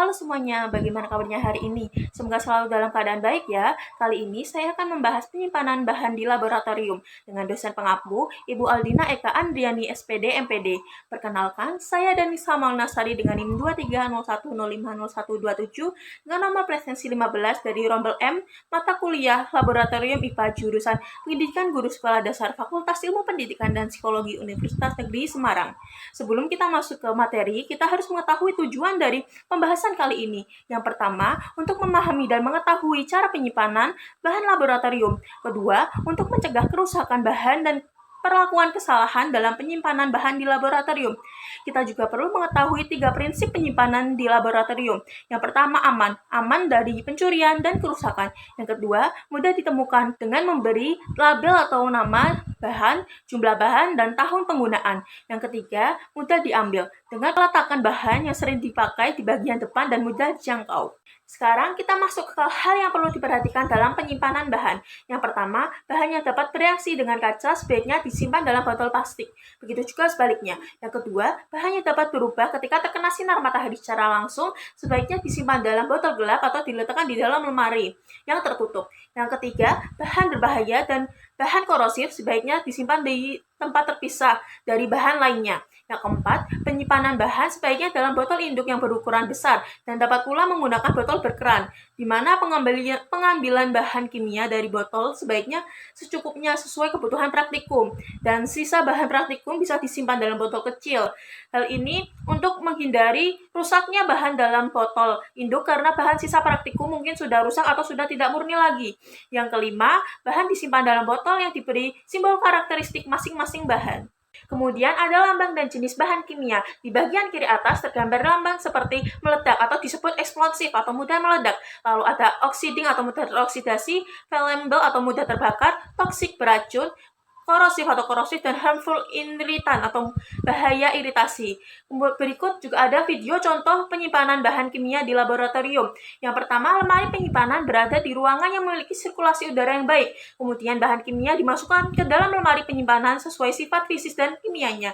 Halo semuanya, bagaimana kabarnya hari ini? Semoga selalu dalam keadaan baik ya. Kali ini saya akan membahas penyimpanan bahan di laboratorium dengan dosen pengampu Ibu Aldina Eka Andriani SPD MPD. Perkenalkan, saya Danisa Maulnasari dengan NIM 2301050127 dengan nomor presensi 15 dari Rombel M, mata kuliah Laboratorium IPA jurusan Pendidikan Guru Sekolah Dasar Fakultas Ilmu Pendidikan dan Psikologi Universitas Negeri Semarang. Sebelum kita masuk ke materi, kita harus mengetahui tujuan dari pembahasan kali ini. Yang pertama, untuk memahami dan mengetahui cara penyimpanan bahan laboratorium. Kedua, untuk mencegah kerusakan bahan dan perlakuan kesalahan dalam penyimpanan bahan di laboratorium. Kita juga perlu mengetahui 3 prinsip penyimpanan di laboratorium. Yang pertama, aman dari pencurian dan kerusakan. Yang kedua, mudah ditemukan dengan memberi label atau nama bahan, jumlah bahan, dan tahun penggunaan. Yang ketiga, mudah diambil dengan peletakan bahan yang sering dipakai di bagian depan dan mudah dijangkau. Sekarang kita masuk ke hal yang perlu diperhatikan dalam penyimpanan bahan. Yang pertama, bahan yang dapat bereaksi dengan kaca sebaiknya disimpan dalam botol plastik. Begitu juga sebaliknya. Yang kedua, bahan yang dapat berubah ketika terkena sinar matahari secara langsung sebaiknya disimpan dalam botol gelap atau diletakkan di dalam lemari yang tertutup. Yang ketiga, bahan berbahaya dan bahan korosif sebaiknya disimpan di tempat terpisah dari bahan lainnya. Yang keempat, penyimpanan bahan sebaiknya dalam botol induk yang berukuran besar dan dapat pula menggunakan botol berkeran, di mana pengambilan bahan kimia dari botol sebaiknya secukupnya sesuai kebutuhan praktikum, dan sisa bahan praktikum bisa disimpan dalam botol kecil. Hal ini untuk menghindari rusaknya bahan dalam botol induk karena bahan sisa praktikum mungkin sudah rusak atau sudah tidak murni lagi. Yang kelima, bahan disimpan dalam botol yang diberi simbol karakteristik masing-masing bahan. Kemudian ada lambang dan jenis bahan kimia. Di bagian kiri atas tergambar lambang seperti meledak atau disebut eksplosif atau mudah meledak. Lalu ada oxiding atau mudah teroksidasi, flammable atau mudah terbakar, toxic beracun, korosif atau korosif, dan harmful irritant atau bahaya iritasi. Berikut juga ada video contoh penyimpanan bahan kimia di laboratorium. Yang pertama, lemari penyimpanan berada di ruangan yang memiliki sirkulasi udara yang baik. Kemudian bahan kimia dimasukkan ke dalam lemari penyimpanan sesuai sifat fisik dan kimianya.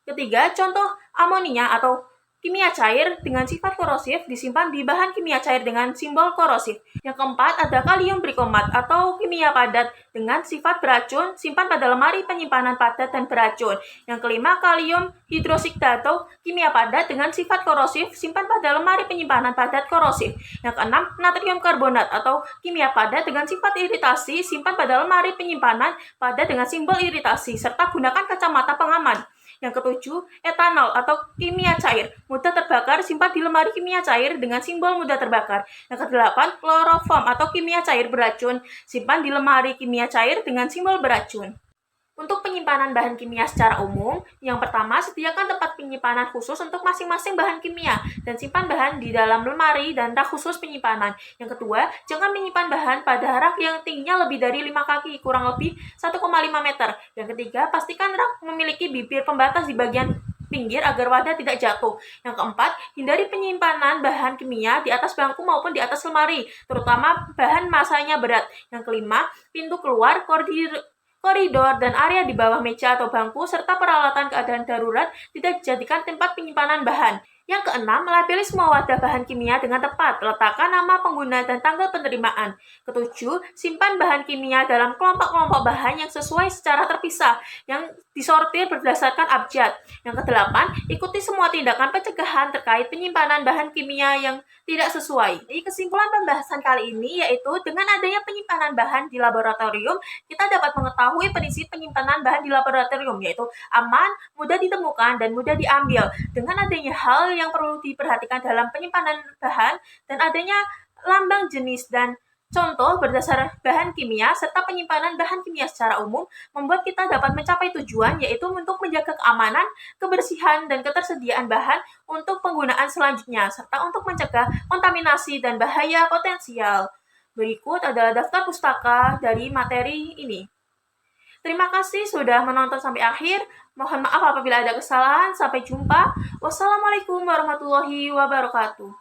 Ketiga, contoh amonia atau kimia cair dengan sifat korosif disimpan di bahan kimia cair dengan simbol korosif. Yang keempat, ada kalium brikomat atau kimia padat dengan sifat beracun, simpan pada lemari penyimpanan padat dan beracun. Yang kelima, kalium hidroksida atau kimia padat dengan sifat korosif, simpan pada lemari penyimpanan padat korosif. Yang keenam, natrium karbonat atau kimia padat dengan sifat iritasi, simpan pada lemari penyimpanan padat dengan simbol iritasi, serta gunakan kacamata pengaman. Yang ketujuh, etanol atau kimia cair, mudah terbakar, simpan di lemari kimia cair dengan simbol mudah terbakar. Yang kedelapan, kloroform atau kimia cair beracun, simpan di lemari kimia cair dengan simbol beracun. Untuk penyimpanan bahan kimia secara umum, yang pertama, sediakan tempat penyimpanan khusus untuk masing-masing bahan kimia dan simpan bahan di dalam lemari dan rak khusus penyimpanan. Yang kedua, jangan menyimpan bahan pada rak yang tingginya lebih dari 5 kaki, kurang lebih 1,5 meter. Yang ketiga, pastikan rak memiliki bibir pembatas di bagian pinggir agar wadah tidak jatuh. Yang keempat, hindari penyimpanan bahan kimia di atas bangku maupun di atas lemari, terutama bahan masanya berat. Yang kelima, pintu keluar, koridor, dan area di bawah meja atau bangku, serta peralatan keadaan darurat tidak dijadikan tempat penyimpanan bahan. Yang keenam, labeli semua wadah bahan kimia dengan tepat, letakkan nama pengguna dan tanggal penerimaan. Ketujuh, simpan bahan kimia dalam kelompok-kelompok bahan yang sesuai secara terpisah, yang disortir berdasarkan abjad. Yang kedelapan, ikuti semua tindakan pencegahan terkait penyimpanan bahan kimia yang tidak sesuai. Jadi kesimpulan pembahasan kali ini yaitu dengan adanya penyimpanan bahan di laboratorium, kita dapat mengetahui prinsip penyimpanan bahan di laboratorium yaitu aman, mudah ditemukan, dan mudah diambil. Dengan adanya hal yang perlu diperhatikan dalam penyimpanan bahan dan adanya lambang jenis dan contoh berdasar bahan kimia serta penyimpanan bahan kimia secara umum membuat kita dapat mencapai tujuan yaitu untuk menjaga keamanan, kebersihan, dan ketersediaan bahan untuk penggunaan selanjutnya serta untuk mencegah kontaminasi dan bahaya potensial. Berikut adalah daftar pustaka dari materi ini. Terima kasih sudah menonton sampai akhir. Mohon maaf apabila ada kesalahan. Sampai jumpa. Wassalamualaikum warahmatullahi wabarakatuh.